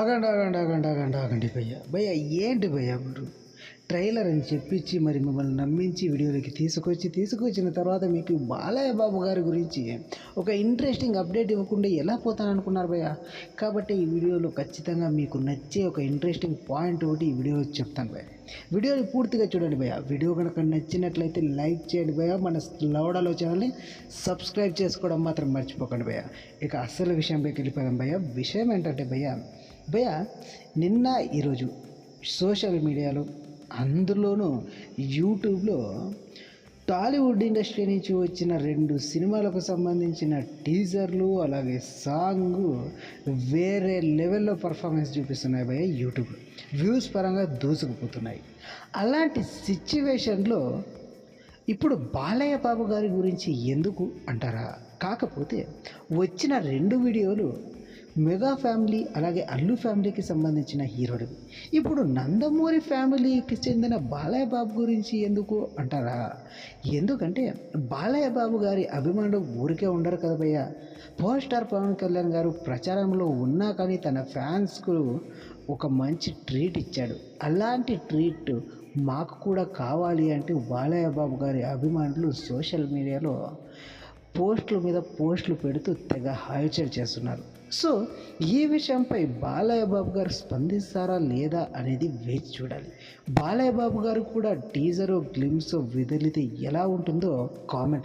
ఆగండి భయ్య ఏంటి భయ్య మీరు ట్రైలర్ అని చెప్పించి మరి మిమ్మల్ని నమ్మించి వీడియోలోకి తీసుకొచ్చిన తర్వాత మీకు బాలయ్య బాబు గారి గురించి ఒక ఇంట్రెస్టింగ్ అప్డేట్ ఇవ్వకుండా ఎలా పోతాను అనుకున్నారు భయ్య. కాబట్టి ఈ వీడియోలో ఖచ్చితంగా మీకు నచ్చే ఒక ఇంట్రెస్టింగ్ పాయింట్ ఒకటి ఈ వీడియోలో చెప్తాను భయ్య. వీడియోని పూర్తిగా చూడండి భయ్య. వీడియో కనుక నచ్చినట్లయితే లైక్ చేయండి భయ్య. మన లౌడాలో ఛానల్ని సబ్స్క్రైబ్ చేసుకోవడం మాత్రం మర్చిపోకండి భయ్య. ఇక అసలు విషయంలోకి వెళ్ళిపోదాం భయ్య. విషయం ఏంటంటే భయ్య నిన్న ఈరోజు సోషల్ మీడియాలో అందులోనూ యూట్యూబ్లో టాలీవుడ్ ఇండస్ట్రీ నుంచి వచ్చిన 2 సినిమాలకు సంబంధించిన టీజర్లు అలాగే సాంగ్ వేరే లెవెల్లో పర్ఫార్మెన్స్ చూపిస్తున్నాయి భయ్య. యూట్యూబ్ వ్యూస్ పరంగా దూసుకుపోతున్నాయి. అలాంటి సిచ్యువేషన్లో ఇప్పుడు బాలయ్య బాబు గారి గురించి ఎందుకు అంటారా? కాకపోతే వచ్చిన 2 వీడియోలు మెగా ఫ్యామిలీ అలాగే అల్లు ఫ్యామిలీకి సంబంధించిన హీరోలు. ఇప్పుడు నందమూరి ఫ్యామిలీకి చెందిన బాలయ్య బాబు గురించి ఎందుకు అంటారా? ఎందుకంటే బాలయ్య బాబు గారి అభిమానులు ఊరికే ఉండరు కదా భయ్య. పవర్ స్టార్ పవన్ కళ్యాణ్ గారు ప్రచారంలో ఉన్నా కానీ తన ఫ్యాన్స్కు ఒక మంచి ట్రీట్ ఇచ్చాడు. అలాంటి ట్రీట్ మాకు కూడా కావాలి అంటే బాలయ్య బాబు గారి అభిమానులు సోషల్ మీడియాలో పోస్టుల మీద పోస్టులు పెడుతూ తెగ హల్చల్ చేస్తున్నారు. సో ఈ విషయంపై బాలయ్య బాబు గారు స్పందిస్తారా లేదా అనేది వేచి చూడాలి. బాలయ్య బాబు గారు కూడా టీజరో గ్లిమ్సో విదిలితే ఎలా ఉంటుందో కామెంట్